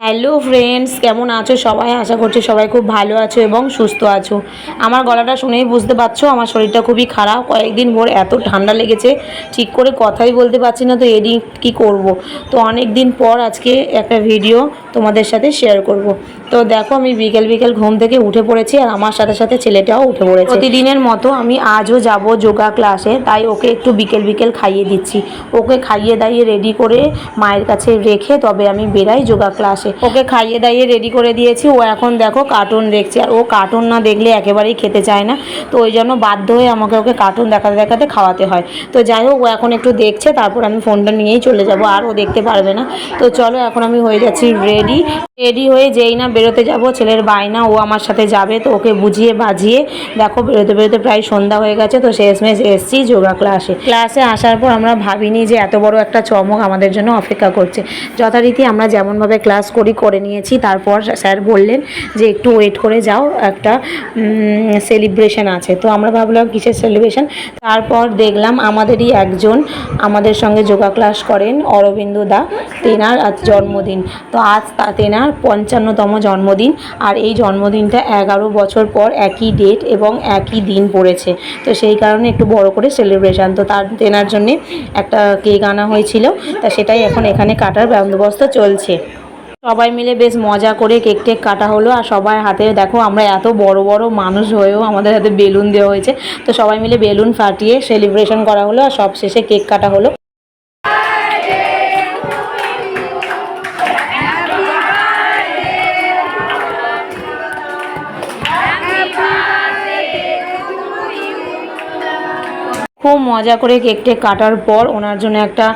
Hello friends, কেমন আছো সবাই? আশা করছি সবাই খুব ভালো আছো এবং সুস্থ আছো। আমার গলাটা শুনেই বুঝতে পারছো আমার শরীরটা খুবই খারাপ। কয়েকদিন ভোর এত ঠান্ডা লেগেছে, ঠিক করে কথাই বলতে পারছি না, তো এডিট কি করব। তো অনেক দিন পর আজকে একটা ভিডিও তোমাদের সাথে শেয়ার করব। তো দেখো, আমি বিকেল বিকেল ঘুম থেকে উঠে পড়েছি আর আমার সাথে সাথে ছেলেটাও উঠে পড়েছে। প্রতিদিনের মতো আমি আজও যাব যোগা ক্লাসে, তাই ওকে একটু বিকেল বিকেল খাইয়ে দিচ্ছি। ওকে খাইয়ে দাইয়ে রেডি করে মায়ের কাছে রেখে তবে আমি বেরাই যোগা ক্লাসে। ওকে খাইয়ে দাইয়ে রেডি করে দিয়েছি। ও এখন দেখো কার্টুন দেখছে, আর ও কার্টুন না দেখলে একেবারেই খেতে চায় না। তো ওই জন্য বাধ্য হয়ে আমাকে ওকে কার্টুন দেখাতে দেখাতে খাওয়াতে হয়। তো যাই হোক, ও এখন একটু দেখছে, তারপর আমি ফোনটা নিয়েই চলে যাব, আর ও দেখতে পারবে না। তো চলো, এখন আমি হয়ে যাচ্ছি রেডি হয়ে যেই না বেরোতে যাব, ছেলের বায়না ও আমার সাথে যাবে। তো ওকে বুঝিয়ে বাজিয়ে দেখো বেরোতে বেরোতে প্রায় সন্ধ্যা হয়ে গেছে। তো শেষমেশ এসেছি যোগা ক্লাসে আসার পর আমরা ভাবিনি যে এত বড় একটা চমক আমাদের জন্য অপেক্ষা করছে। যথারীতি আমরা যেমনভাবে ক্লাস করে নিয়েছি। তারপর স্যার বললেন যে একটু ওয়েট করে যাও, একটা সেলিব্রেশন আছে। তো আমরা ভাবলাম কিসের সেলিব্রেশন। তারপর দেখলাম আমাদেরই একজন আমাদের সঙ্গে যোগা ক্লাস করেন, অরবিন্দ দা, তেনার আজ জন্মদিন। তো আজ তেনার 55তম জন্মদিন, আর এই জন্মদিনটা 11 বছর পর একই ডেট এবং একই দিন পড়েছে। তো সেই কারণে একটু বড় করে সেলিব্রেশন। তো তেনার জন্যে একটা কেক আনা হয়েছিল, তা সেটাই এখন এখানে কাটার বন্দোবস্ত চলছে। সবাই মিলে বেশ মজা করে কেক টেক কাটা হলো। আর সবার হাতে দেখো, আমরা এত বড় বড় মানুষ হয়েও আমাদের হাতে বেলুন দেওয়া হয়েছে। তো সবাই মিলে বেলুন ফাটিয়ে সেলিব্রেশন করা হলো, আর সব শেষে কেক কাটা হলো। খুব মজা করে কেক টেক কাটার পর ওনার জন্য একটা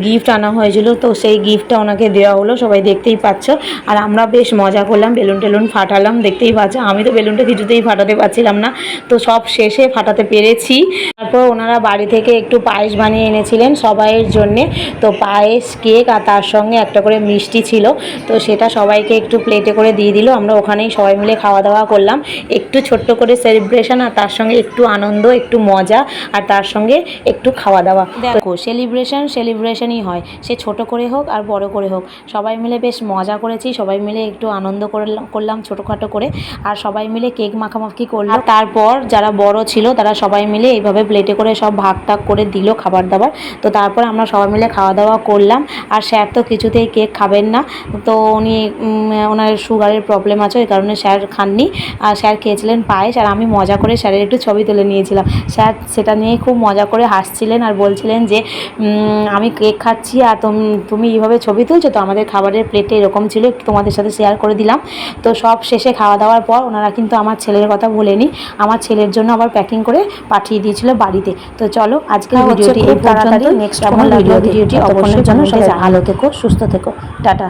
গিফট আনা হয়েছিল। তো সেই গিফটটা ওনাকে দেওয়া হলো, সবাই দেখতেই পাচ্ছ। আর আমরা বেশ মজা করলাম, বেলুন টেলুন ফাটালাম, দেখতেই পাচ্ছ। আমি তো বেলুনটা কিছুতেই ফাটাতে পারছিলাম না, তো সব শেষে ফাটাতে পেরেছি। তারপর ওনারা বাড়ি থেকে একটু পায়েস বানিয়ে এনেছিলেন সবাইয়ের জন্যে। তো পায়েস, কেক আর তার সঙ্গে একটা করে মিষ্টি ছিল। তো সেটা সবাইকে একটু প্লেটে করে দিয়ে দিল। আমরা ওখানেই সবাই মিলে খাওয়া দাওয়া করলাম, একটু ছোট্ট করে সেলিব্রেশন, আর তার সঙ্গে একটু আনন্দ, একটু মজা, আর তার সঙ্গে একটু খাওয়া দাওয়া। দেখো, সেলিব্রেশনই হয়, সে ছোট করে হোক আর বড় করে হোক। সবাই মিলে বেশ মজা করেছি, সবাই মিলে একটু আনন্দ করলাম ছোটোখাটো করে, আর সবাই মিলে কেক মাখামাখি করলাম। তারপর যারা বড় ছিল তারা সবাই মিলে এইভাবে প্লেটে করে সব ভাগ টাগ করে দিল খাবার দাবার। তো তারপর আমরা সবাই মিলে খাওয়া দাওয়া করলাম। আর স্যার তো কিছুতেই কেক খাবেন না, তো উনি ওনার সুগারের প্রবলেম আছে, ওই কারণে স্যার খাননি। আর স্যার খেয়েছিলেন পায়েস, আর আমি মজা করে স্যারের একটু ছবি তুলে নিয়েছিলাম। স্যার সেটা নিয়ে খুব মজা করে হাসছিলেন আর বলছিলেন যে আমি কেক খাচ্ছি আর তুমি এইভাবে ছবি তুলছো, তো আমাদের খাবারের প্লেটে এরকম ছিল, একটু তোমাদের সাথে শেয়ার করে দিলাম। তো সব শেষে খাওয়া দাওয়ার পর ওনারা কিন্তু আমার ছেলের কথা ভোলেনি, আমার ছেলের জন্য আবার প্যাকিং করে পাঠিয়ে দিয়েছিল বাড়িতে। তো চলো, আজকের ভিডিওটি এই পর্যন্ত। নেক্সট ভিডিওটি অবশ্যই জন্য সবাই ভালো থেকো, সুস্থ থেকো, টাটা।